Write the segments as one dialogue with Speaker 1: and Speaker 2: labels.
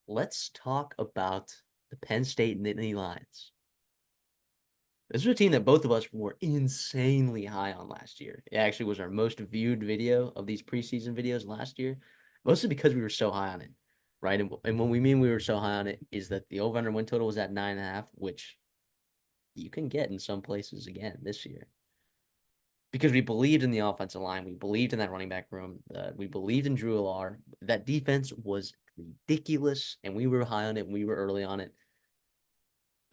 Speaker 1: let's talk about the Penn State Nittany Lions. This was a team that both of us were insanely high on last year. It actually was our most viewed video of these preseason videos last year, mostly because we were so high on it, right? And when we mean we were so high on it is that the over-under win total was at 9.5, which you can get in some places again this year. Because we believed in the offensive line, we believed in that running back room, we believed in Drew Alar. That defense was ridiculous, and we were high on it. We were early on it.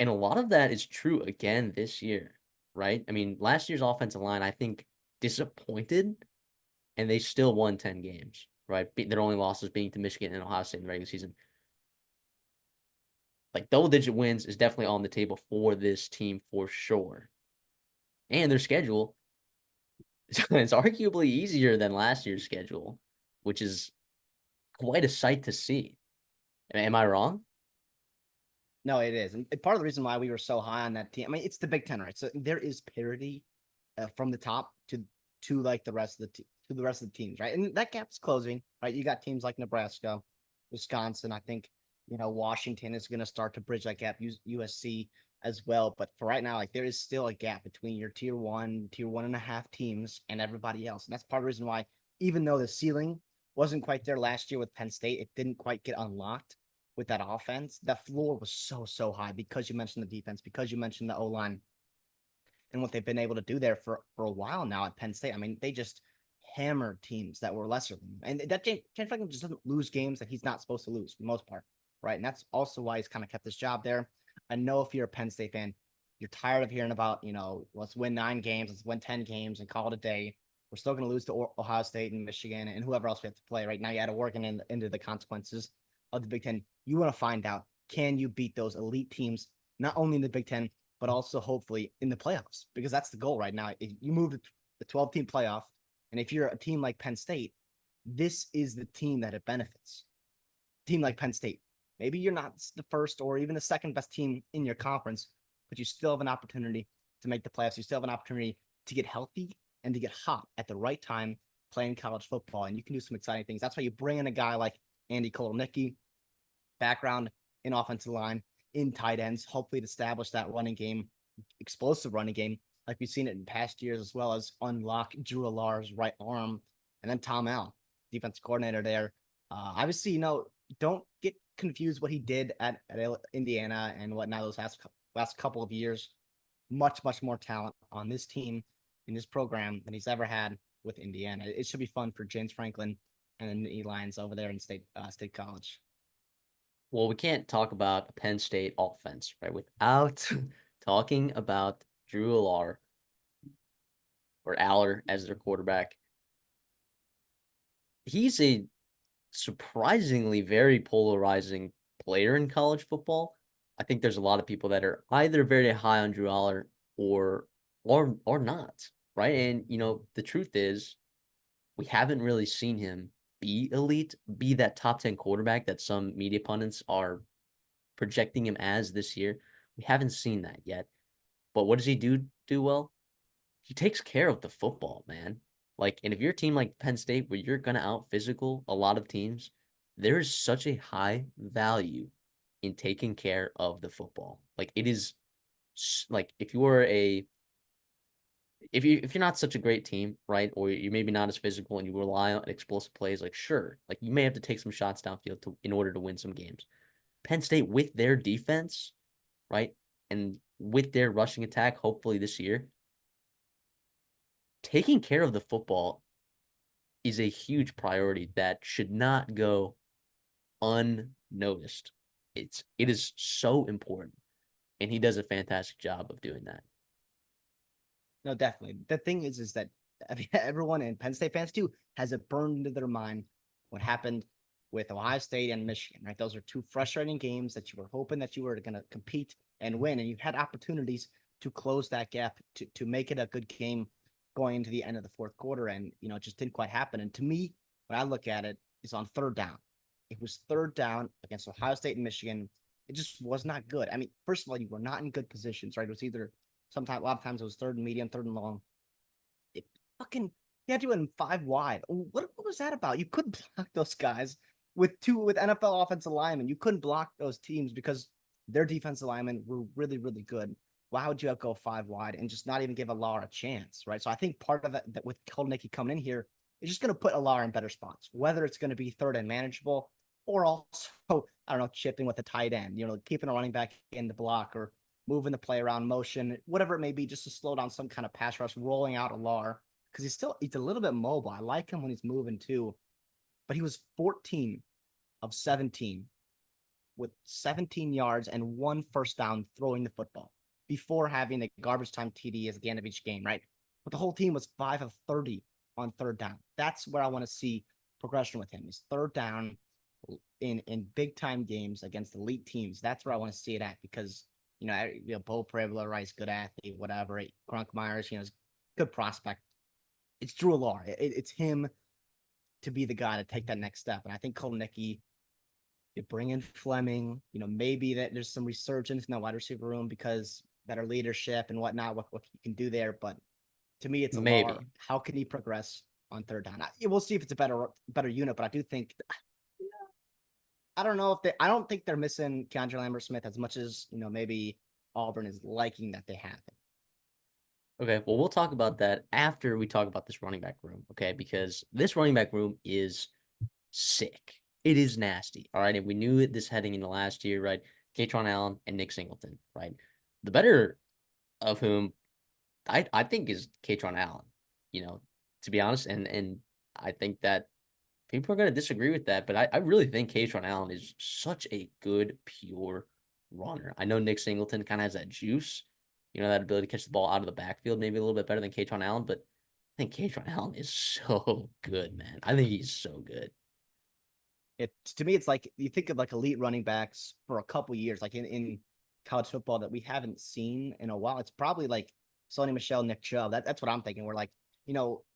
Speaker 1: And a lot of that is true again this year, right? I mean, last year's offensive line, I think, disappointed, and they still won 10 games, right? Their only losses being to Michigan and Ohio State in the regular season. Like, double digit wins is definitely on the table for this team for sure. And their schedule is arguably easier than last year's schedule, which is quite a sight to see. Am I wrong?
Speaker 2: No, it is. And part of the reason why we were so high on that team, I mean, it's the Big Ten, right? So there is parity from the top to like the rest of to the rest of the teams, right? And that gap's closing, right? You got teams like Nebraska, Wisconsin. I think Washington is going to start to bridge that gap. USC as well, but for right now, like there is still a gap between your tier 1.5 teams and everybody else, and that's part of the reason why, even though the ceiling wasn't quite there last year with Penn State, it didn't quite get unlocked with that offense. That floor was so high because you mentioned the defense, because you mentioned the O line, and what they've been able to do there for a while now at Penn State. I mean, they just hammered teams that were lesser than them. And that James Franklin just doesn't lose games that he's not supposed to lose for the most part, right? And that's also why he's kind of kept his job there. I know if you're a Penn State fan, you're tired of hearing about, let's win 9 games, let's win 10 games and call it a day. We're still going to lose to Ohio State and Michigan and whoever else we have to play. Right now, you add a working into the consequences of the Big Ten. You want to find out, can you beat those elite teams, not only in the Big Ten, but also hopefully in the playoffs, because that's the goal right now. If you move to the 12-team playoff, and if you're a team like Penn State, this is the team that it benefits. Team like Penn State, maybe you're not the first or even the second best team in your conference, but you still have an opportunity to make the playoffs. You still have an opportunity to get healthy and to get hot at the right time playing college football, and you can do some exciting things. That's why you bring in a guy like Andy Kolnicki, background in offensive line, in tight ends, hopefully to establish that running game, explosive running game, like we've seen it in past years, as well as unlock Drew Alar's right arm. And then Tom Allen, defense coordinator there. Obviously, don't get confused what he did at Indiana and whatnot those last couple of years. Much more talent on this team in this program than he's ever had with Indiana. It should be fun for James Franklin and the Nittany Lions over there in State College.
Speaker 1: Well, we can't talk about Penn State offense, right, without talking about Drew Alar or Aller as their quarterback. He's a surprisingly very polarizing player in college football. I think there's a lot of people that are either very high on Drew Aller or not, right? And the truth is, we haven't really seen him be elite, be that top 10 quarterback that some media pundits are projecting him as this year. We haven't seen that yet. But what does he do well? He takes care of the football, man. Like, and if you're a team like Penn State where you're gonna out physical a lot of teams, there is such a high value in taking care of the football. Like it is like if you're not such a great team, right, or you're maybe not as physical and you rely on explosive plays, like sure, like you may have to take some shots downfield in order to win some games. Penn State with their defense, right, and with their rushing attack, hopefully this year, taking care of the football is a huge priority that should not go unnoticed. It is so important, and he does a fantastic job of doing that.
Speaker 2: No, definitely. The thing is that I mean, everyone and Penn State fans too has it burned into their mind what happened with Ohio State and Michigan. Right, those are two frustrating games that you were hoping that you were going to compete and win, and you had opportunities to close that gap to make it a good game going into the end of the fourth quarter, and it just didn't quite happen. And to me, when I look at it, is on third down. It was third down against Ohio State and Michigan. It just was not good. I mean, first of all, you were not in good positions, right? It was either sometimes a lot of times it was third and medium, third and long. It fucking you had to win 5 wide. What was that about? You couldn't block those guys with NFL offensive linemen, you couldn't block those teams because their defensive linemen were really, really good. Why would you go 5 wide and just not even give Alar a chance, right? So I think part of that with Kolnicki coming in here is just going to put Alar in better spots, whether it's going to be third and manageable or also, I don't know, chipping with a tight end, keeping a running back in the block or moving the play around motion, whatever it may be, just to slow down some kind of pass rush, rolling out Alar because he's a little bit mobile. I like him when he's moving too, but he was 14 of 17 with 17 yards and 1 first down throwing the football before having a garbage time TD at the end of each game, right? But the whole team was 5 of 30 on third down. That's where I want to see progression with him. Is third down in big time games against elite teams. That's where I want to see it at because Bo Pribler, right, good athlete, whatever. Gronk Myers, is good prospect. It's Drew Alar. It's him to be the guy to take that next step. And I think Kolnicki, you bring in Fleming, maybe that there's some resurgence in the wide receiver room because better leadership and whatnot, what you can do there. But to me, it's
Speaker 1: Maybe.
Speaker 2: Alar. How can he progress on third down? We'll see if it's a better unit, but I do think I don't know if I don't think they're missing Keandre Lambert-Smith as much as, maybe Auburn is liking that they have him.
Speaker 1: Okay, well, we'll talk about that after we talk about this running back room, okay? Because this running back room is sick. It is nasty, all right? And we knew it this heading into last year, right? Katron Allen and Nick Singleton, right? The better of whom I think is Katron Allen, to be honest. And I think that people are going to disagree with that, but I really think Katron Allen is such a good, pure runner. I know Nick Singleton kind of has that juice, that ability to catch the ball out of the backfield, maybe a little bit better than Katron Allen, but I think Katron Allen is so good, man. I think he's so good.
Speaker 2: To me, it's like you think of like elite running backs for a couple years, like in college football that we haven't seen in a while. It's probably like Sony Michel, Nick Chubb. That's what I'm thinking. We're like,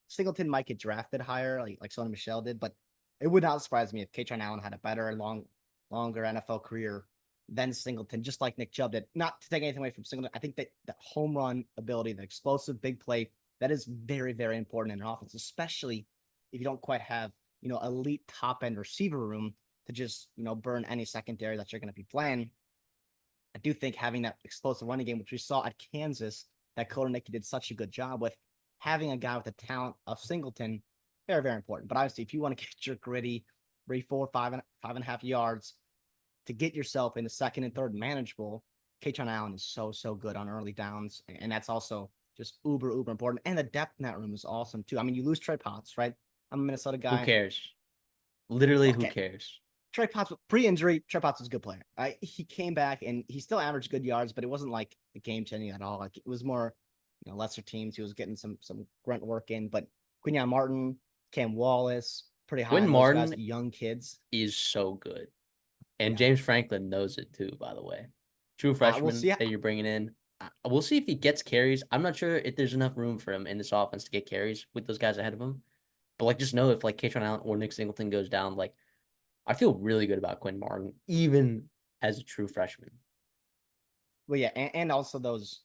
Speaker 2: Singleton might get drafted higher, like Sony Michel did, but it would not surprise me if Katron Allen had a better, longer NFL career than Singleton, just like Nick Chubb did. Not to take anything away from Singleton, I think that home run ability, the explosive big play, that is very, very important in an offense, especially if you don't quite have elite top end receiver room to just burn any secondary that you're going to be playing. I do think having that explosive running game, which we saw at Kansas, that Kolnicki did such a good job with, having a guy with the talent of Singleton, very, very important. But obviously, if you want to get your gritty 3, 4, 5.5 yards to get yourself in the second and third manageable, Katron Allen is so good on early downs, and that's also just uber important. And the depth in that room is awesome too. I mean, you lose Trey Potts, right? I'm a Minnesota guy.
Speaker 1: Who cares? Literally,
Speaker 2: okay.
Speaker 1: Who cares?
Speaker 2: Trey Potts, pre-injury, Trey Potts was a good player. He came back and he still averaged good yards, but it wasn't like a game changing at all. Like it was more, lesser teams. He was getting some grunt work in. But Quinyon Martin, Cam Wallace, pretty high
Speaker 1: Quinn
Speaker 2: on those
Speaker 1: Martin
Speaker 2: guys, young kids.
Speaker 1: is so good, and James Franklin knows it too. By the way, true
Speaker 2: We'll
Speaker 1: freshman
Speaker 2: see.
Speaker 1: that you're bringing in. We'll see if he gets carries. I'm not sure if there's enough room for him in this offense to get carries with those guys ahead of him. But like, just know if like Katron Allen or Nick Singleton goes down, like I feel really good about Quinn Martin, even as a true freshman.
Speaker 2: Well, yeah, and also those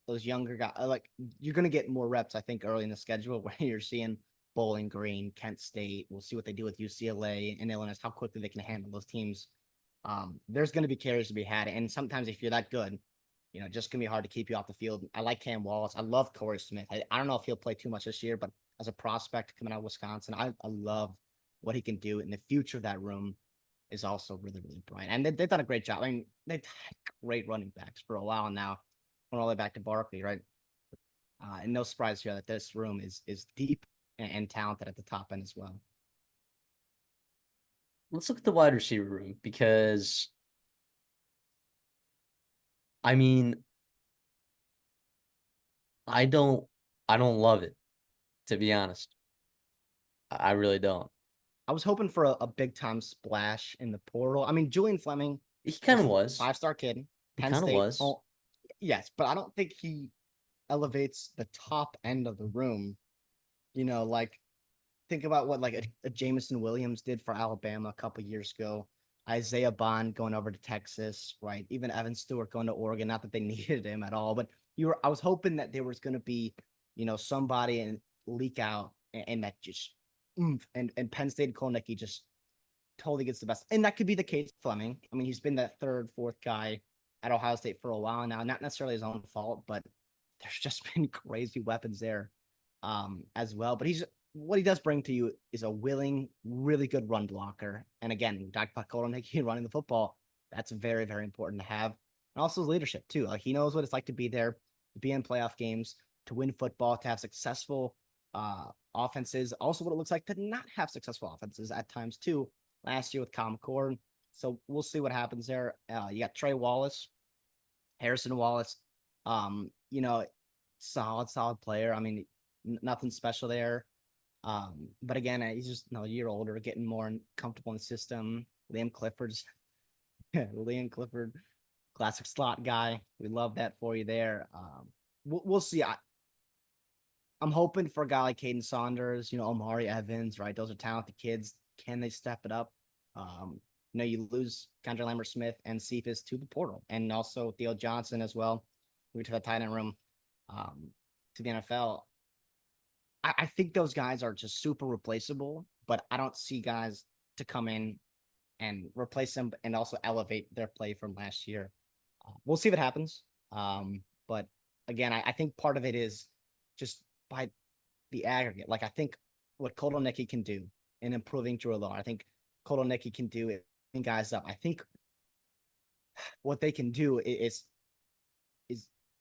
Speaker 2: younger guys. Like you're gonna get more reps, I think, early in the schedule where you're seeing Bowling Green, Kent State. We'll see what they do with UCLA and Illinois, how quickly they can handle those teams. There's going to be carries to be had, and sometimes if you're that good, just gonna be hard to keep you off the field. I like Cam Wallace. I love Corey Smith. I don't know if he'll play too much this year, but as a prospect coming out of Wisconsin, I love what he can do. And the future of that room is also really, really bright. And they've done a great job. I mean, they've had great running backs for a while now, going all the way back to Barkley, right? And no surprise here that this room is deep and talented at the top end as well.
Speaker 1: Let's look at the wide receiver room because, I mean, I don't love it, to be honest. I really don't.
Speaker 2: I was hoping for a big time splash in the portal. I mean, Julian Fleming
Speaker 1: He kind of was.
Speaker 2: 5-star kid,
Speaker 1: He
Speaker 2: Penn
Speaker 1: kind of
Speaker 2: State.
Speaker 1: was.
Speaker 2: Oh, yes, but I don't think he elevates the top end of the room. Like think about what like a Jameson Williams did for Alabama a couple years ago. Isaiah Bond going over to Texas, right? Even Evan Stewart going to Oregon. Not that they needed him at all, but I was hoping that there was going to be, somebody and leak out and that just, oomph, and Penn State Kolnicki just totally gets the best. And that could be the case with Fleming. I mean, he's been that third, fourth guy at Ohio State for a while now. Not necessarily his own fault, but there's just been crazy weapons there as well. But what he does bring to you is a willing, really good run blocker. And again, we talked about Kolnicki running the football. That's very, very important to have. And also his leadership too. Like he knows what it's like to be there, to be in playoff games, to win football, to have successful offenses. Also, what it looks like to not have successful offenses at times too. Last year with Common Core. So we'll see what happens there. You got Trey Wallace, Harrison Wallace. You know, solid player. I mean, nothing special there. But again, he's just a year older, getting more comfortable in the system. Liam Clifford's Liam Clifford, classic slot guy. We love that for you there. We'll see. I'm hoping for a guy like Caden Saunders, Omari Evans, right? Those are talented kids. Can they step it up? You lose Kendra Lambert-Smith and Cephas to the portal, and also Theo Johnson as well, who to the tight end room to the NFL. I think those guys are just super replaceable, but I don't see guys to come in and replace them and also elevate their play from last year. We'll see what happens. But again, I think part of it is just by the aggregate. Like I think what Kolnicki can do in improving Drew Allar, I think Kolnicki can do it in guys up. I think what they can do is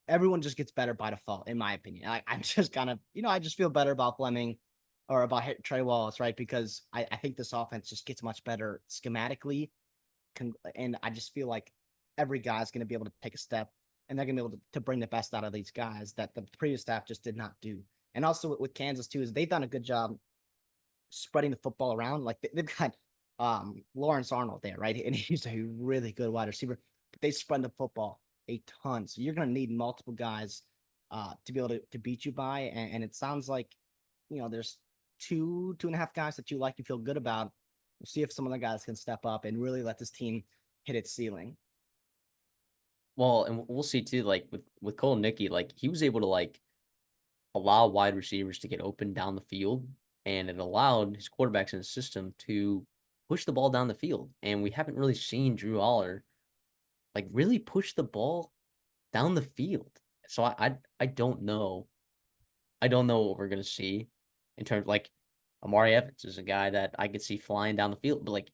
Speaker 2: everyone just gets better by default, in my opinion. I'm just kind of, I just feel better about Fleming or about Trey Wallace, right? Because I think this offense just gets much better schematically. And I just feel like every guy's going to be able to take a step, and they're going to be able to bring the best out of these guys that the previous staff just did not do. And also with Kansas, too, is they've done a good job spreading the football around. Like they've got Lawrence Arnold there, right? And he's a really good wide receiver. But they spread the football a ton. So you're going to need multiple guys to be able to beat you by. And it sounds like, there's two and a half guys that you like to feel good about. We'll see if some other guys can step up and really let this team hit its ceiling.
Speaker 1: Well, and we'll see too, like with Kolnicki, like he was able to like allow wide receivers to get open down the field, and it allowed his quarterbacks in the system to push the ball down the field. And we haven't really seen Drew Aller like really push the ball down the field. So I don't know. I don't know what we're gonna see in terms like Amari Evans is a guy that I could see flying down the field, but like,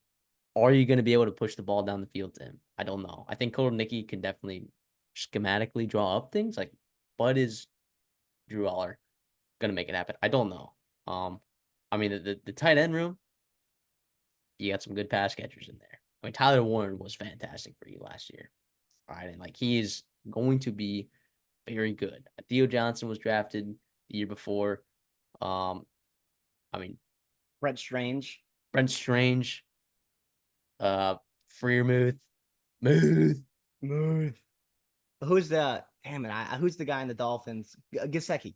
Speaker 1: are you going to be able to push the ball down the field to him? I don't know. I think Kolnicki can definitely schematically draw up things, like, but is Drew Aller going to make it happen? I don't know. I mean, the tight end room, you got some good pass catchers in there. I mean, Tyler Warren was fantastic for you last year. All right, and like he's going to be very good. Theo Johnson was drafted the year before. I mean,
Speaker 2: Brent Strange.
Speaker 1: Brent Strange, Freermuth, Muth.
Speaker 2: Who's the damn it? Who's the guy in the Dolphins? Gesicki.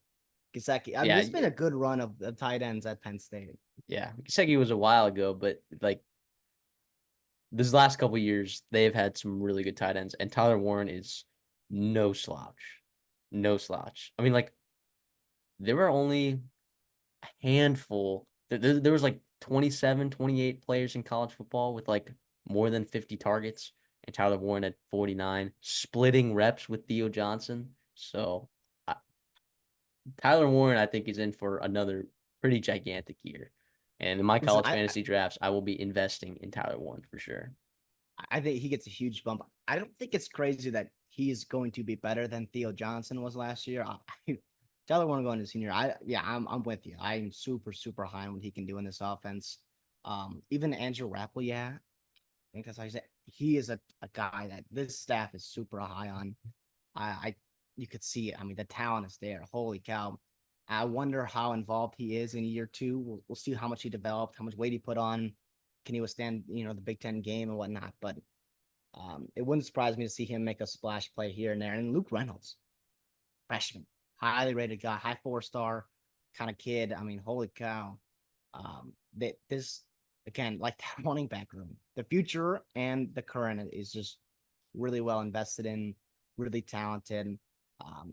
Speaker 2: Gesicki. I mean,
Speaker 1: Yeah,
Speaker 2: it's been a good run of tight ends at Penn State.
Speaker 1: yeah. Gesicki was a while ago, but like this last couple years, they've had some really good tight ends, and Tyler Warren is no slouch, no slouch. I mean, like there were only a handful. There was like 27, 28 players in college football with like more than 50 targets, and Tyler Warren at 49, splitting reps with Theo Johnson. So Tyler Warren, I think, is in for another pretty gigantic year. And in my
Speaker 2: Listen,
Speaker 1: college fantasy drafts, I will be investing in Tyler Warren for sure.
Speaker 2: I think he gets a huge bump. I don't think it's crazy that he's going to be better than Theo Johnson was last year. Tyler Warren going to senior. I'm with you. I'm super high on what he can do in this offense. Even Andrew Rappel, yeah, I think that's how you say it. He is a guy that this staff is super high on. I you could see it. I mean, the talent is there. Holy cow. I wonder how involved he is in year two. We'll see how much he developed, how much weight he put on. Can he withstand, the Big Ten game and whatnot? But it wouldn't surprise me to see him make a splash play here and there. And Luke Reynolds, freshman, highly rated guy, high 4-star kind of kid. I mean, holy cow. This again, like that running back room, the future and the current is just really well invested in, really talented.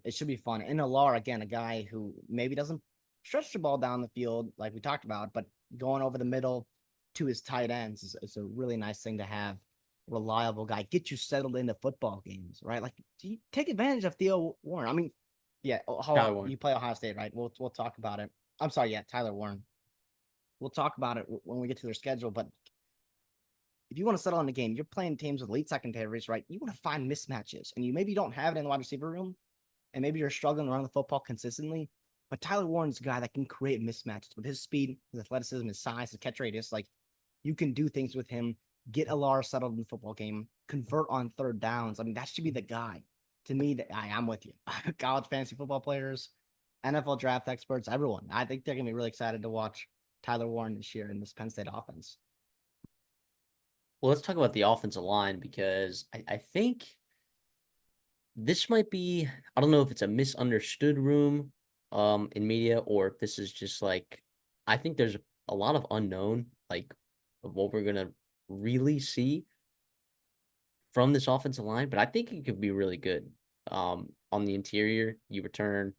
Speaker 2: It should be fun. And Alar, again, a guy who maybe doesn't stretch the ball down the field like we talked about, but going over the middle to his tight ends is a really nice thing to have. Reliable guy, get you settled into football games, right? Like, you take advantage of Theo Warren. I mean, yeah,
Speaker 1: Tyler
Speaker 2: how
Speaker 1: Warren.
Speaker 2: you play Ohio State, right? We'll talk about it. I'm sorry, yeah, Tyler Warren. We'll talk about it when we get to their schedule. But if you want to settle in the game, you're playing teams with elite secondaries, right? You want to find mismatches, and you maybe don't have it in the wide receiver room, and maybe you're struggling around the football consistently. But Tyler Warren's a guy that can create mismatches with his speed, his athleticism, his size, his catch radius. Like, you can do things with him, get Alar settled in the football game, convert on third downs. I mean, that should be the guy. To me, I'm with you. College fantasy football players, NFL draft experts, everyone. I think they're going to be really excited to watch Tyler Warren this year in this Penn State offense.
Speaker 1: Well, let's talk about the offensive line because I think this might be, I don't know if it's a misunderstood room in media or if this is just like, I think there's a lot of unknown, like of what we're gonna really see from this offensive line, but I think it could be really good. On the interior, you return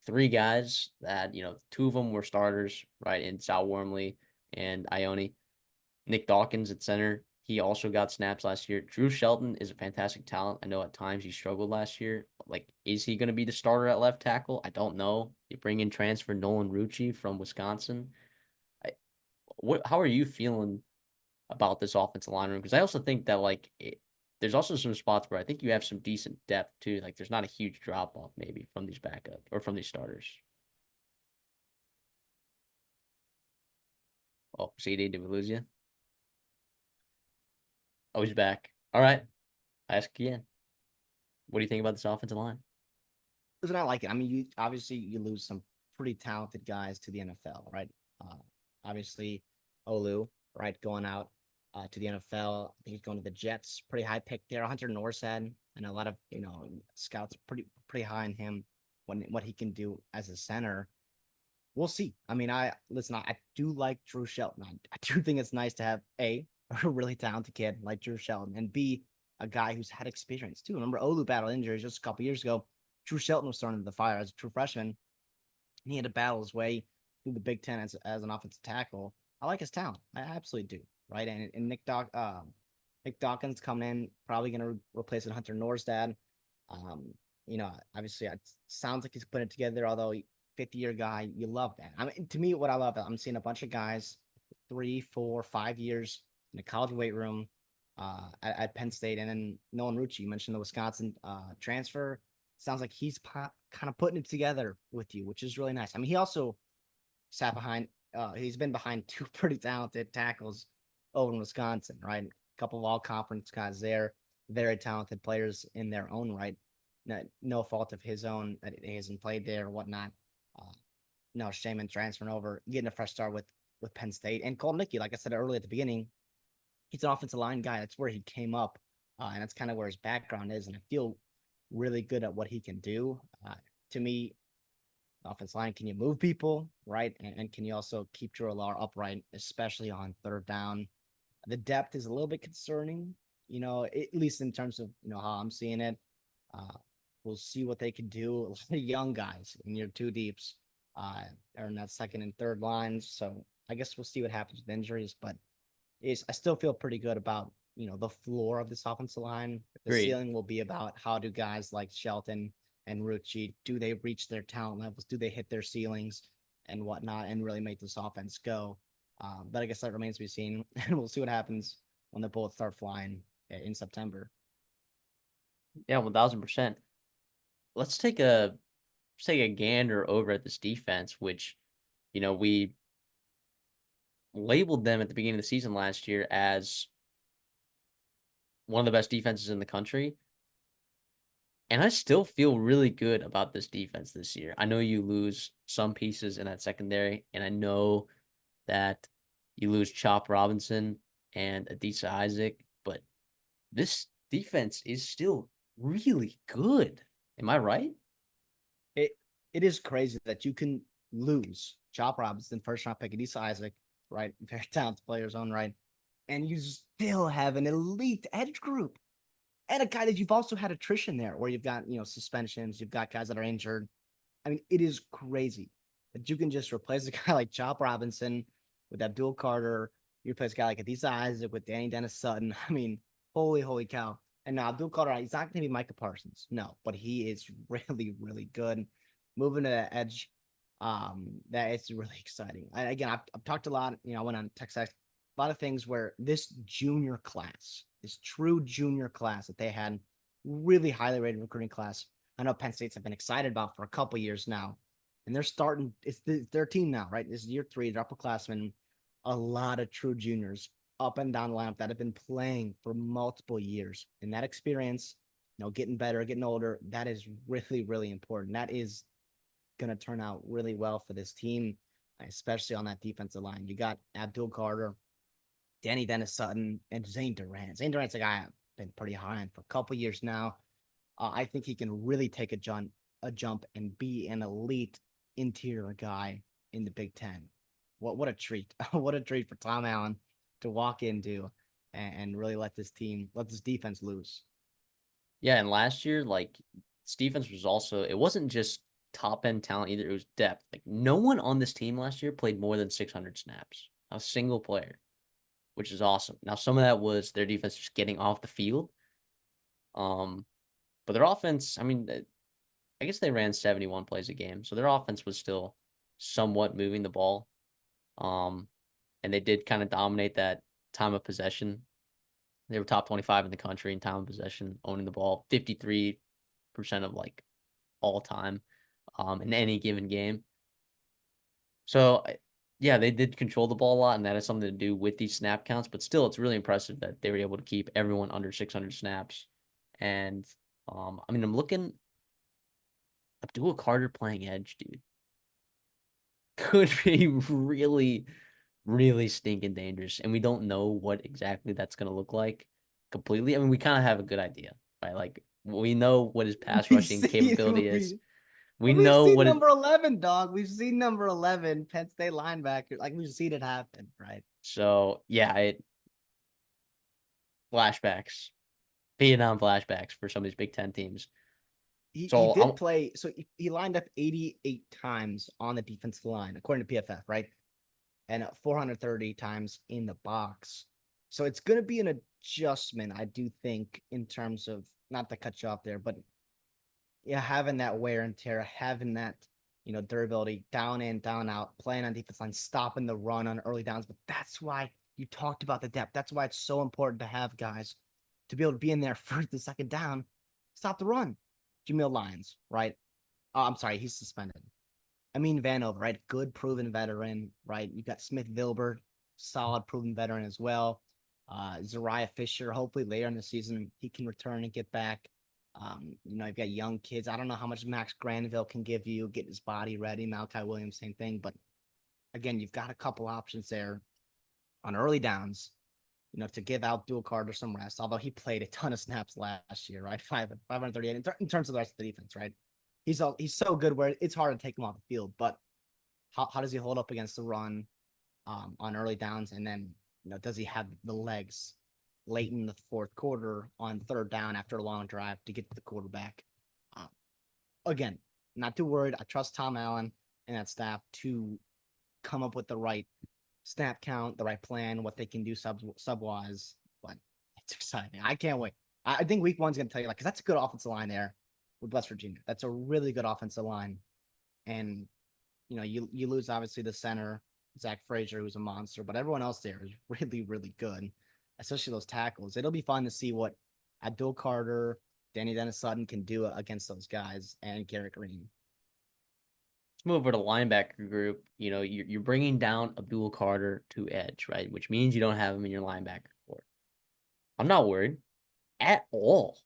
Speaker 1: three guys that, two of them were starters, right? In Sal Wormley and Ione. Nick Dawkins at center. He also got snaps last year. Drew Shelton is a fantastic talent. I know at times he struggled last year. Like, is he going to be the starter at left tackle? I don't know. You bring in transfer Nolan Rucci from Wisconsin. How are you feeling about this offensive line room? Because I also think that there's also some spots where I think you have some decent depth too. Like, there's not a huge drop off maybe from these backup or from these starters. Oh, CD, did we lose you? Oh, he's back. All right. I ask again. What do you think about this offensive line?
Speaker 2: Listen, I like it. I mean, you obviously you lose some pretty talented guys to the NFL, right? Uh, obviously, Olu, right, going out to the NFL. I think he's going to the Jets. Pretty high pick there. Hunter Norsad, and a lot of scouts pretty high on him when what he can do as a center. We'll see. I mean, I listen. I do like Drew Shelton. I do think it's nice to have a really talented kid like Drew Shelton, and B, a guy who's had experience too. Remember, Olu battled injuries just a couple years ago. Drew Shelton was thrown into the fire as a true freshman. And he had to battle his way through the Big Ten as an offensive tackle. I like his talent. I absolutely do. Right. And Nick Dawkins coming in, probably going to replace Hunter Norstad. Obviously, it sounds like he's putting it together, although 50-year guy, you love that. I mean, to me, what I love, I'm seeing a bunch of guys 3, 4, 5 years in a college weight room at Penn State. And then Nolan Rucci, you mentioned the Wisconsin transfer. Sounds like he's kind of putting it together with you, which is really nice. I mean, he also sat behind, he's been behind two pretty talented tackles over in Wisconsin, right? A couple of all conference guys there, very talented players in their own right. No fault of his own that he hasn't played there or whatnot. No shame in transferring over, getting a fresh start with Penn State. And Cole Nicky, like I said earlier at the beginning, he's an offensive line guy. That's where he came up, and that's kind of where his background is. And I feel really good at what he can do. To me, offensive line, can you move people, right? And can you also keep Drew Alar upright, especially on third down? The depth is a little bit concerning, at least in terms of, how I'm seeing it. We'll see what they can do. A lot of young guys in your two deeps are in that second and third lines. So I guess we'll see what happens with injuries, but I still feel pretty good about, the floor of this offensive line. The
Speaker 1: Agreed.
Speaker 2: ceiling will be about how do guys like Shelton and Rucci, do they reach their talent levels? Do they hit their ceilings and whatnot and really make this offense go? But I guess that remains to be seen. And we'll see what happens when the bullets start flying in September.
Speaker 1: Yeah, 1000%. Let's take a gander over at this defense, which, we labeled them at the beginning of the season last year as one of the best defenses in the country. And I still feel really good about this defense this year. I know you lose some pieces in that secondary, and I know that you lose Chop Robinson and Adisa Isaac, but this defense is still really good. Am I right?
Speaker 2: It it is crazy that you can lose Chop Robinson, first round pick, Adisa Isaac, right? Very talented players on right, and you still have an elite edge group and a guy that you've also had attrition there, where you've got suspensions, you've got guys that are injured. I mean, it is crazy that you can just replace a guy like Chop Robinson with Abdul Carter. You replace a guy like Adisa Isaac with Danny Dennis Sutton. I mean, holy cow. And now Abdul Carter, he's not going to be Micah Parsons. No, but he is really good. Moving to the edge, that is really exciting. Again, I've talked a lot. I went on Texas, a lot of things where this junior class, this true junior class that they had, really highly rated recruiting class. I know Penn State's have been excited about for a couple years now, and they're starting. It's their team now, right? This is year 3. They're upperclassmen. A lot of true juniors up and down the lineup that have been playing for multiple years, and that experience, getting better, getting older, that is really important. That is going to turn out really well for this team, especially on that defensive line. You got Abdul Carter, Danny Dennis Sutton, and Zane Durant. Zane Durant's a guy I've been pretty high on for a couple years now. I think he can really take a jump and be an elite interior guy in the Big Ten. What a treat! What a treat for Tom Allen to walk into and really let this defense loose.
Speaker 1: Yeah, and last year, like, this defense was also, it wasn't just top end talent either, it was depth. Like, no one on this team last year played more than 600 snaps. A single player, which is awesome. Now, some of that was their defense just getting off the field. But their offense, I mean, I guess they ran 71 plays a game, so their offense was still somewhat moving the ball. And they did kind of dominate that time of possession. They were top 25 in the country in time of possession, owning the ball 53% of like all time in any given game. So, yeah, they did control the ball a lot, and that has something to do with these snap counts. But still, it's really impressive that they were able to keep everyone under 600 snaps. And I mean, I'm looking Abdul Carter playing edge, dude, could be really stinking dangerous. And we don't know what exactly that's going to look like completely. I mean, we kind of have a good idea, right? Like, we know what his pass rushing capability is. We
Speaker 2: We've
Speaker 1: know
Speaker 2: seen
Speaker 1: what his,
Speaker 2: number 11, dog. We've seen number 11, Penn State linebacker. Like, we've seen it happen, right?
Speaker 1: so yeah, flashbacks, Vietnam flashbacks for some of these Big Ten teams.
Speaker 2: He
Speaker 1: So
Speaker 2: did
Speaker 1: I'm
Speaker 2: play. So he lined up 88 times on the defensive line, according to PFF, right? And 430 times in the box. So it's going to be an adjustment, I do think, in terms of, not to cut you off there, but yeah, having that wear and tear, having that, durability, down in, down out, playing on defense line, stopping the run on early downs. But that's why you talked about the depth. That's why it's so important to have guys to be able to be in there first and second down, stop the run. Jamil Lyons, right? Oh, I'm sorry, he's suspended. I mean, Vanover, right? Good proven veteran, right? You got Smith Vilbert, solid proven veteran as well. Zariah Fisher, hopefully later in the season, he can return and get back. You've got young kids. I don't know how much Max Granville can give you, get his body ready. Malachi Williams, same thing. But again, you've got a couple options there on early downs, to give Abdul Carter some rest, although he played a ton of snaps last year, right? 538 in terms of the rest of the defense, right? He's so good where it's hard to take him off the field, but how does he hold up against the run on early downs? And then, does he have the legs late in the fourth quarter on third down after a long drive to get to the quarterback? Again, not too worried. I trust Tom Allen and that staff to come up with the right snap count, the right plan, what they can do sub-wise. But it's exciting. I can't wait. I think week one's going to tell you, because that's a good offensive line there with West Virginia. That's a really good offensive line. And, you lose, obviously, the center, Zach Frazier, who's a monster, but everyone else there is really good, especially those tackles. It'll be fun to see what Abdul Carter, Danny Dennis Sutton can do against those guys, and Garrett Green.
Speaker 1: Let's move over to linebacker group. You're bringing down Abdul Carter to edge, right? Which means you don't have him in your linebacker core. I'm not worried at all.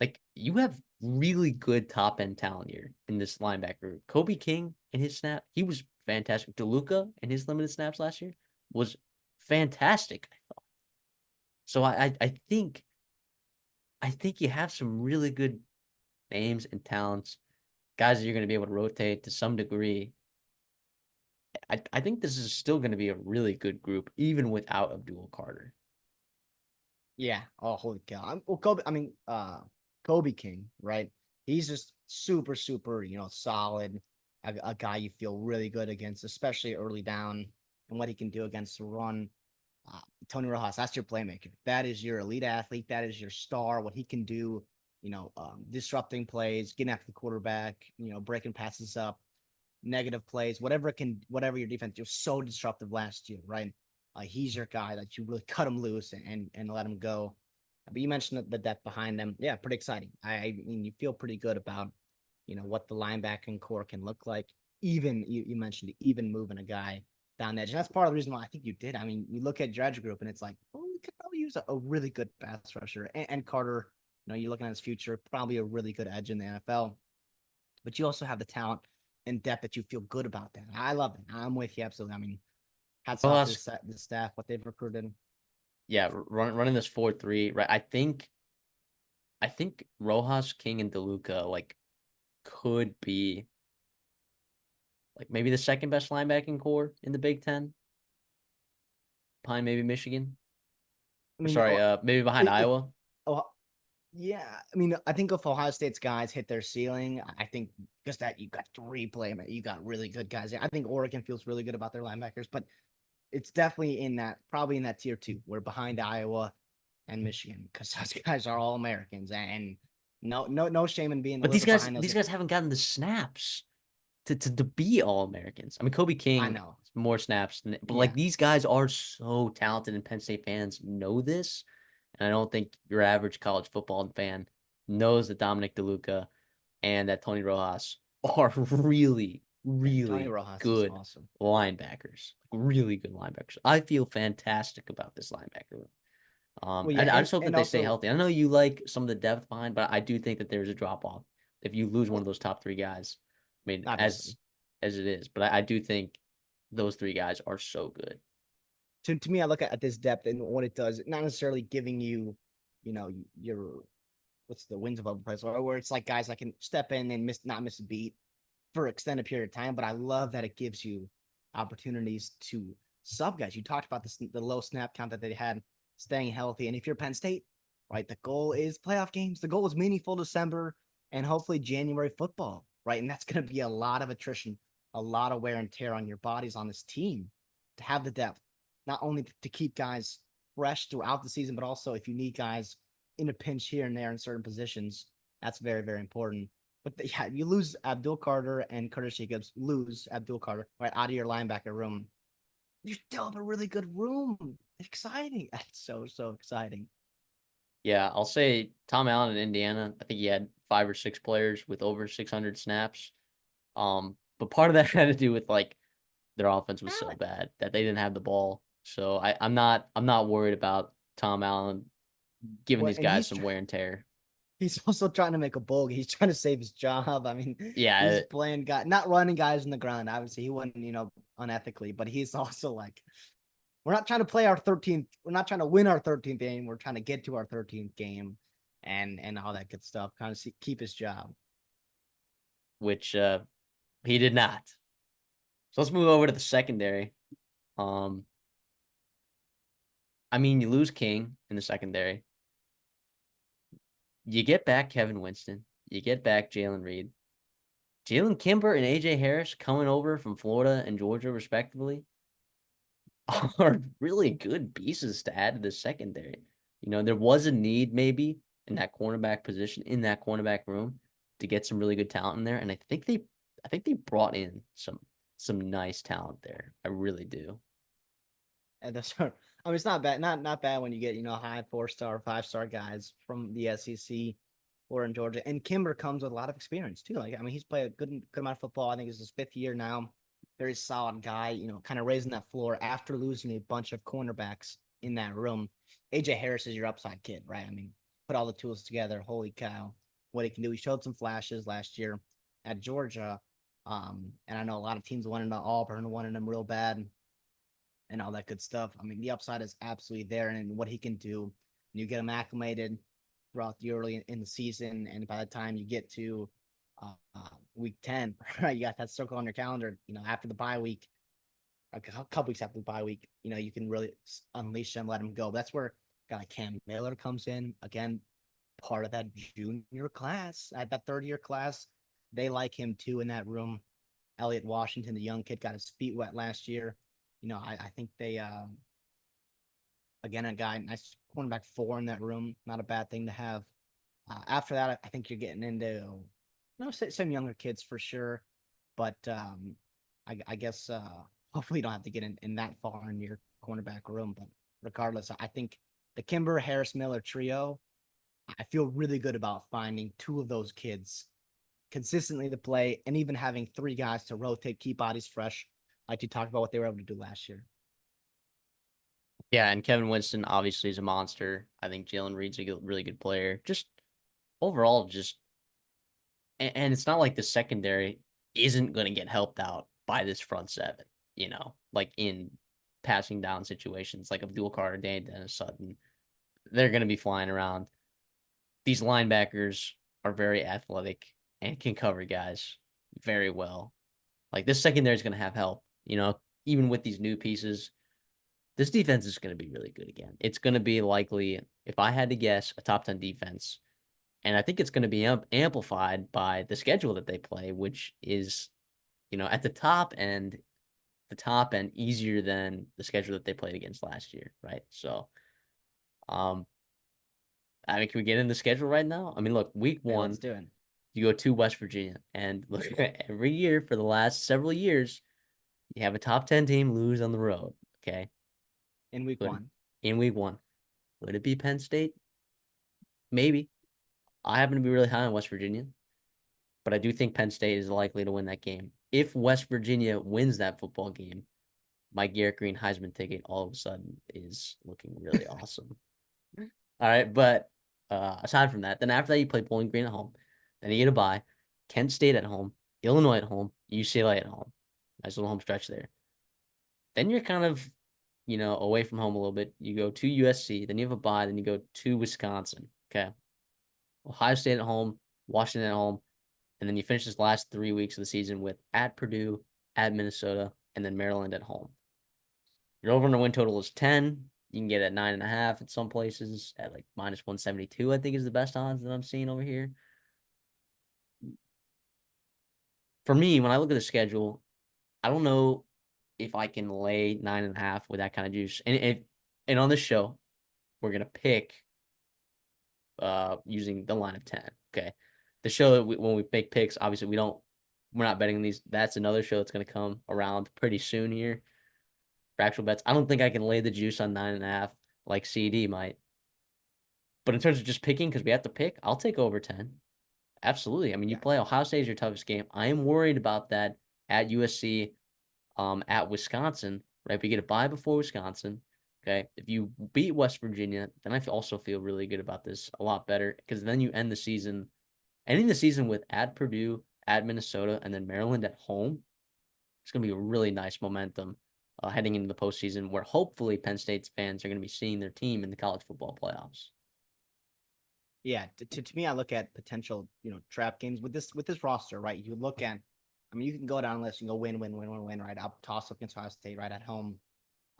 Speaker 1: Like, you have really good top end talent here in this linebacker group. Kobe King in his snap, he was fantastic. DeLuca in his limited snaps last year was fantastic, I thought. So I think you have some really good names and talents, guys that you're going to be able to rotate to some degree. I think this is still going to be a really good group, even without Abdul Carter.
Speaker 2: Yeah. Oh, holy cow. Kobe King, right? He's just super, solid. A guy you feel really good against, especially early down. and what he can do against the run. Tony Rojas, that's your playmaker. That is your elite athlete. That is your star. What he can do, disrupting plays, getting after the quarterback, breaking passes up, negative plays, whatever your defense. You're so disruptive last year, right? He's your guy that you really cut him loose and let him go. But you mentioned the depth behind them. Yeah, pretty exciting. I mean, you feel pretty good about, what the linebacking core can look like. Even you mentioned even moving a guy down the edge. And that's part of the reason why I think you did. I mean, you look at Dredge Group and it's like, well, we could probably use a really good pass rusher. And Carter, you're looking at his future, probably a really good edge in the NFL. But you also have the talent and depth that you feel good about that. I love it. I'm with you absolutely. I mean, hats off to the staff, what they've recruited.
Speaker 1: Yeah, running this 4-3, right? I think Rojas, King, and DeLuca like could be like maybe the second best linebacking core in the Big Ten. Behind maybe Michigan.
Speaker 2: I mean,
Speaker 1: Sorry, maybe behind Iowa.
Speaker 2: Oh, yeah. I mean, I think if Ohio State's guys hit their ceiling, I think just that you got three playmakers, you got really good guys. I think Oregon feels really good about their linebackers, but it's definitely probably in that tier 2. We're behind Iowa and Michigan because those guys are all Americans, and no shame in being a
Speaker 1: But
Speaker 2: little bit behind those.
Speaker 1: these guys haven't gotten the snaps to be all Americans. I mean, Kobe
Speaker 2: I
Speaker 1: King
Speaker 2: know.
Speaker 1: more snaps, but like
Speaker 2: Yeah.
Speaker 1: these guys are so talented, and Penn State fans know this. And I don't think your average college football fan knows that Dominic DeLuca and that Tony Rojas are really,
Speaker 2: Tony
Speaker 1: really
Speaker 2: Rojas is
Speaker 1: good
Speaker 2: awesome.
Speaker 1: linebackers. Really good linebackers. I feel fantastic about this linebacker room.
Speaker 2: Well, yeah,
Speaker 1: I just hope that
Speaker 2: and
Speaker 1: they stay
Speaker 2: also
Speaker 1: healthy. I know you like some of the depth behind, but I do think that there's a drop off if you lose one of those top three guys. I mean,
Speaker 2: obviously.
Speaker 1: as it is, but I do think those three guys are so good.
Speaker 2: To me, I look at this depth and what it does, not necessarily giving you, your what's the wins above the price, or where it's like guys that can step in and not miss a beat for an extended period of time. But I love that it gives you opportunities to sub guys. You talked about the low snap count that they had, staying healthy. And if you're Penn State, right, the goal is playoff games. The goal is meaningful December and hopefully January football, right? And that's going to be a lot of attrition, a lot of wear and tear on your bodies on this team to have the depth, not only to keep guys fresh throughout the season, but also if you need guys in a pinch here and there in certain positions, that's very, very important. But yeah, you lose Abdul Carter and Curtis Jacobs, lose Abdul Carter right out of your linebacker room. You still have a really good room. Exciting. That's so exciting.
Speaker 1: Yeah, I'll say Tom Allen in Indiana. I think he had 5 or 6 players with over 600 snaps. But part of that had to do with like their offense was so bad that they didn't have the ball. So I'm not worried about Tom Allen giving
Speaker 2: Well,
Speaker 1: these
Speaker 2: and
Speaker 1: guys some wear and tear.
Speaker 2: he's also trying to make a bowl. He's trying to save his job. I mean, he's
Speaker 1: Yeah,
Speaker 2: playing guy, not running guys in the ground. Obviously, he wouldn't, unethically, but he's also like, we're not trying to play our 13th. We're not trying to win our 13th game. We're trying to get to our 13th game, and all that good stuff. Kind of keep his job.
Speaker 1: which he did not. So let's move over to the secondary. Um, I mean, you lose King in the secondary. You get back Kevin Winston. You get back Jalen Reed. Jalen Kimber and AJ Harris coming over from Florida and Georgia, respectively, are really good pieces to add to the secondary. There was a need maybe in that cornerback position, in that cornerback room, to get some really good talent in there. And I think they brought in some nice talent there. I really do.
Speaker 2: And that's, I mean, it's not bad. Not bad when you get high 4-star, 5-star guys from the SEC or in Georgia. And Kimber comes with a lot of experience too. Like, I mean, he's played a good amount of football. I think it's his 5th year now. Very solid guy. Kind of raising that floor after losing a bunch of cornerbacks in that room. AJ Harris is your upside kid, right? I mean, put all the tools together. Holy cow, what he can do. He showed some flashes last year at Georgia. And I know a lot of teams wanted to Auburn, wanted him real bad and all that good stuff. I mean, the upside is absolutely there, and what he can do. You get him acclimated throughout the early in the season, and by the time you get to week 10, right, you got that circle on your calendar. After the bye week, a couple weeks after the bye week, you can really unleash him, let him go. But that's where a guy like Cam Miller comes in again, part of that junior class, at that 3rd-year class. They like him too in that room. Elliott Washington, the young kid, got his feet wet last year. I think they again, a guy, nice cornerback 4 in that room, not a bad thing to have. After that, I think you're getting into some younger kids for sure, but I guess hopefully you don't have to get in that far in your cornerback room. But regardless, I think the Kimber Harris Miller trio, I feel really good about finding two of those kids consistently to play, and even having three guys to rotate, keep bodies fresh, like you talked about what they were able to do last year.
Speaker 1: Yeah, and Kevin Winston obviously is a monster. I think Jalen Reed's a really good player. Just overall, and it's not like the secondary isn't going to get helped out by this front seven, like in passing down situations like Abdul Carter, Dan Dennis Sutton. They're going to be flying around. These linebackers are very athletic and can cover guys very well. Like this secondary is going to have help, even with these new pieces. This defense is going to be really good again. It's going to be likely, if I had to guess, a top 10 defense. And I think it's going to be amplified by the schedule that they play, which is, at the top end easier than the schedule that they played against last year, right? So, um, I mean, can we get in the schedule right now? I mean, look, week
Speaker 2: Yeah,
Speaker 1: one,
Speaker 2: let's do it.
Speaker 1: you go to West Virginia, and look, every year for the last several years, you have a top 10 team lose on the road. Okay.
Speaker 2: In week
Speaker 1: Could
Speaker 2: one.
Speaker 1: in week one. Would it be Penn State? Maybe. I happen to be really high on West Virginia, but I do think Penn State is likely to win that game. If West Virginia wins that football game, my Garrett Green Heisman ticket all of a sudden is looking really awesome. All right, but aside from that, then after that you play Bowling Green at home, then you get a bye, Kent State at home, Illinois at home, UCLA at home. Nice little home stretch there. Then you're kind of, away from home a little bit. You go to USC, then you have a bye, then you go to Wisconsin. Okay. Ohio State at home, Washington at home, and then you finish this last 3 weeks of the season with at Purdue, at Minnesota, and then Maryland at home. Your over under win total is 10. You can get it at 9.5 at some places at like minus 172, I think is the best odds that I'm seeing over here. For me, when I look at the schedule, I don't know if I can lay 9.5 with that kind of juice. And on this show, we're gonna pick using the line of 10. Okay. The show that when we make picks, obviously we're not betting these. That's another show that's gonna come around pretty soon here for actual bets. I don't think I can lay the juice on 9.5 like CD might. But in terms of just picking, because we have to pick, I'll take over 10. Absolutely. I mean, you
Speaker 2: Yeah.
Speaker 1: play Ohio State is your toughest game. I am worried about that at USC, at Wisconsin, right? We get a bye before Wisconsin. Okay. If you beat West Virginia, then I also feel really good about this a lot better because then you ending the season with at Purdue, at Minnesota, and then Maryland at home. It's going to be a really nice momentum heading into the postseason where hopefully Penn State's fans are going to be seeing their team in the college football playoffs.
Speaker 2: Yeah, to me, I look at potential, trap games with this roster, right? You look at, I mean, you can go down the list and go win, right? I'll toss up against Ohio State right at home.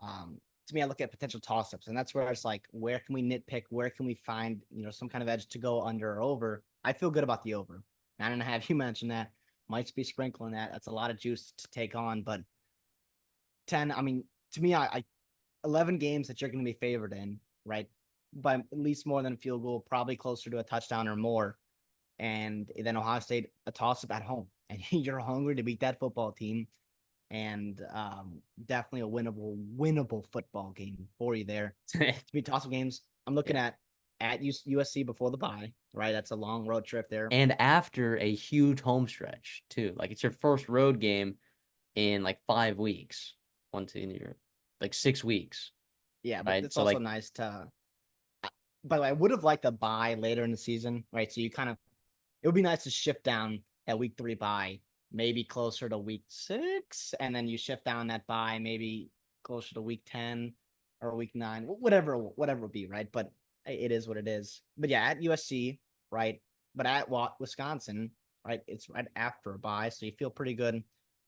Speaker 2: To me, I look at potential toss ups, and that's where it's like, where can we nitpick? Where can we find, some kind of edge to go under or over? I feel good about the over 9.5. You mentioned that, might be sprinkling that. That's a lot of juice to take on, but 10. I mean, to me, I 11 games that you're going to be favored in, right? By at least more than a field goal, probably closer to a touchdown or more. And then Ohio State, a toss up at home. And you're hungry to beat that football team. And definitely a winnable football game for you there. To be toss up games, I'm looking
Speaker 1: Yeah.
Speaker 2: at USC before the bye, right? That's a long road trip there.
Speaker 1: And after a huge home stretch, too. Like it's your first road game in like 5 weeks. One, two, like 6 weeks,
Speaker 2: Yeah, but
Speaker 1: right?
Speaker 2: it's
Speaker 1: So
Speaker 2: also
Speaker 1: like
Speaker 2: nice to. By the way, I would have liked a bye later in the season, right? So it would be nice to shift down that week 3 bye, maybe closer to week 6, and then you shift down that bye maybe closer to week 10 or week 9, whatever it would be, right? But it is what it is. But yeah, at USC, right? But at Wisconsin, right? It's right after a bye, so you feel pretty good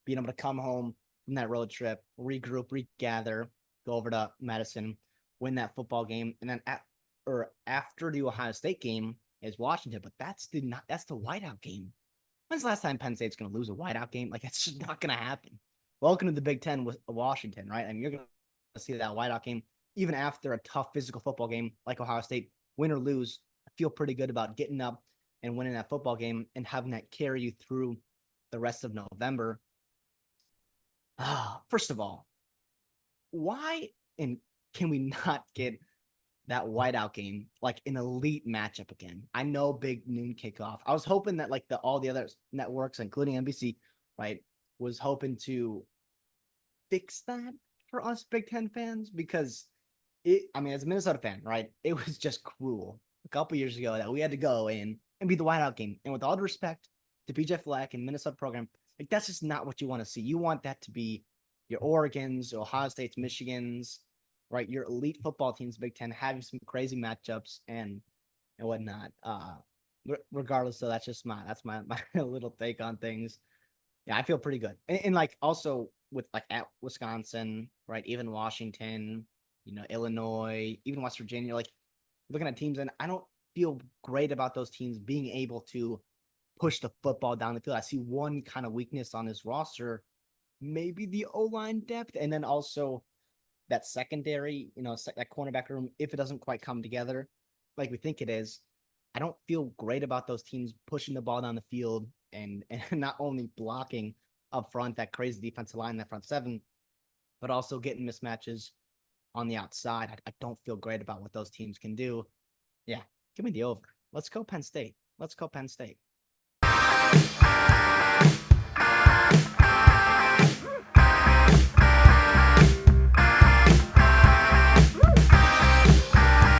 Speaker 2: being able to come home from that road trip, regroup, regather, go over to Madison, win that football game, and then after the Ohio State game is Washington, but that's the whiteout game. When's the last time Penn State's going to lose a whiteout game? Like, it's just not going to happen. welcome to the Big Ten with Washington, right? I mean, you're going to see that wideout game even after a tough physical football game like Ohio State, win or lose. I feel pretty good about getting up and winning that football game and having that carry you through the rest of November. First of all, why and can we not get that whiteout game like an elite matchup again? I know big noon kickoff. I was hoping that like all the other networks, including NBC, right, was hoping to fix that for us Big Ten fans because I mean, as a Minnesota fan, right, it was just cruel a couple years ago that we had to go in and beat the whiteout game. And with all due respect to PJ Fleck and Minnesota program, like that's just not what you want to see. You want that to be your Oregons, Ohio States, Michigans, right? Your elite football teams, Big Ten, having some crazy matchups and whatnot. Regardless, so that's just my little take on things. Yeah, I feel pretty good. And like also with like at Wisconsin, right? Even Washington, Illinois, even West Virginia, like looking at teams, and I don't feel great about those teams being able to push the football down the field. I see one kind of weakness on this roster, maybe the O-line depth, and then also that secondary, that cornerback room, if it doesn't quite come together like we think it is, I don't feel great about those teams pushing the ball down the field and not only blocking up front that crazy defensive line, that front seven, but also getting mismatches on the outside. I don't feel great about what those teams can do. Yeah, give me the over. Let's go Penn State. Let's go Penn State.